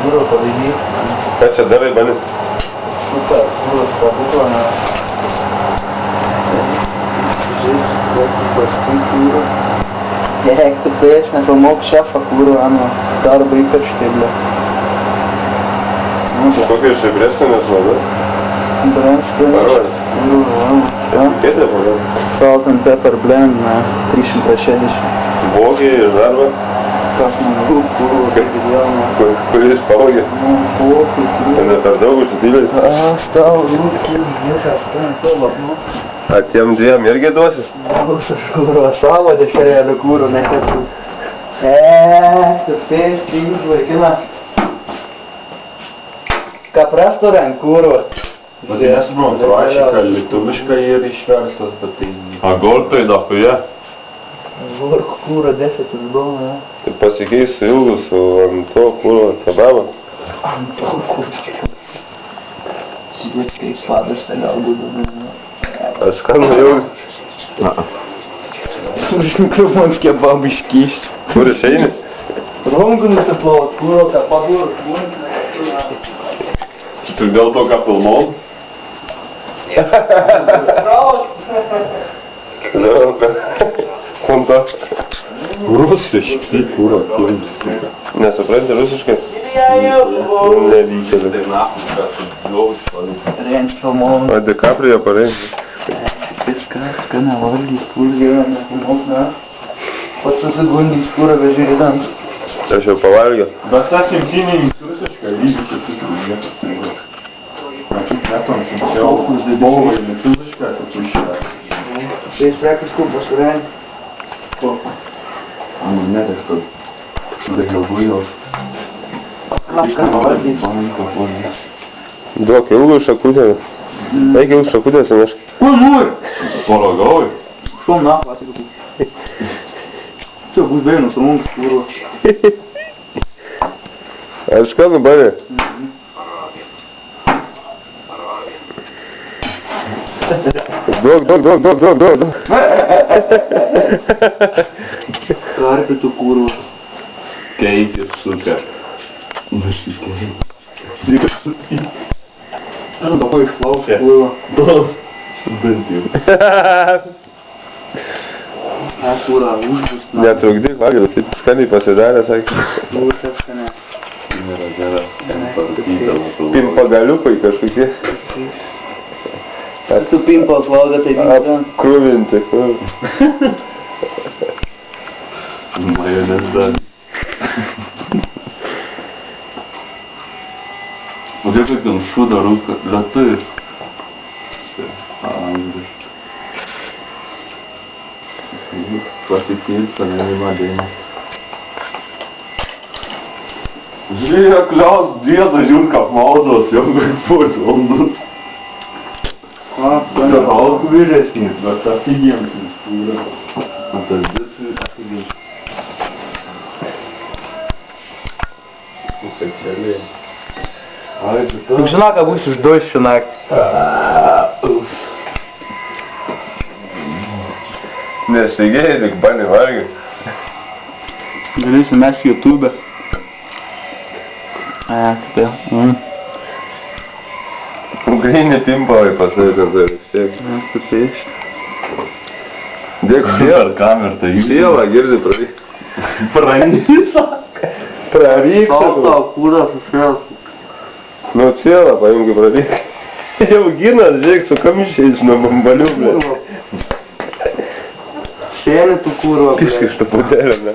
Kuro pavyzdys. Ką čia darai, Bani? Super, kuros pabūko, ne. Paskui kuro. Jek tu pēc, nepamok šefą kuro, ano, darba ypač tėblė. Kokia žibrestinės vada? Blends Parodys. kuro, ano. Kėdė pagal? Salt and pepper blend, ne, 360. Vogė iš darbą? Kas man rūp, kuro, kaip įdėjome. Kuris pavogė? Vogė, kuro. Tai ne per daug užsipylė? Aš tau rūp, niekas, ten tavo, nu. A tiem dviem irgi duosi? Aš kuro, savo dešerėlių kuro, netektų. Tu pės, pinč, vaikina. Kaprasto rank kuro. Bet nes man rašė, kad lietuviškai ir išverstas, bet tai... A goltai dafuje? Vork kuro 10 įdomu, ne? Tai pasikeisiu ilgus su ant to kuro kebabą. Ant to kuro. Sviečkai sladas, tai galbūt daugiau. A skanu ilgus? Už mikrofon kebab iškišti. Kur išeini? Rongu nusiplaut, kuro, ką padur. Tik dėl to, ką filmau? Kontaktas. Rusiškai kūro films. Nesupranti rusiškai? Nevykėlė. Renč filmau. O DiCaprio pareis. Viskas, ką nevalgys, kur gyvena, filmau, ne? Pats susigundys, kurą vežiūrėdams. Aš jau pavalgiau. Bet tas imtiniai rusiškai lygiai čia tikrai niekas neįvės. Matyt, metom simčiau, bovai lietuviškas atsiškia. Šiais prekas kupas, kuriai? Ko? Anu, ne, kažkas. Dagiau bujos. Ką pavalgys? Duok ilgų šakutę. Eik ilgų šakutės įnešk. Ko nori? Paragauji? Šom na, pasikau. Čia bus bėnus rungs, kuro. Ar skanu, Bani? Duok. Karpitų kuro. Keikis, super. Aš dabar išplausiu kuro. Dantim. Kuro, užbus. Netrukdyk, valgyti, taip skaniai pasidarė, sakė. Būtent skane. Nėra. Kaip pagaliukai kažkokie. Ar tu pimpals valgo, tai vyksta? Apkruvinti. Majonez dar. O kaip ten šūda rūka, lietuviška. Angliška. Pasikilsta, nevima dėmė. Žiūrėk, liaus dėda, žiūrk, kaip maudos, jau kaip pusvalandus. Bet daug vyresnis, bet aфигiems jis kūrė. O tas dėts aфигiems. Ukečeliai. Ai, tu to... Tik žinok, ką bus už dojšių naktį. Nesigėjai, tik Bani valgi. Darysim mes YouTube. Taip jau. Ugrinį pimpalai pasnaitė, tai vistiek. Taip iš. Dėk sielą. Kamerą, tai jūs... Sielą girdi praryk. Praryk, sakau. Tau kūrą susijęs. Nu, sielą paimgi praryk. Jau ginas, žiūrėk, su kamišiais nuo bambalių, blė. Šiandien tu kūro. Piškai iš to putelio, ne?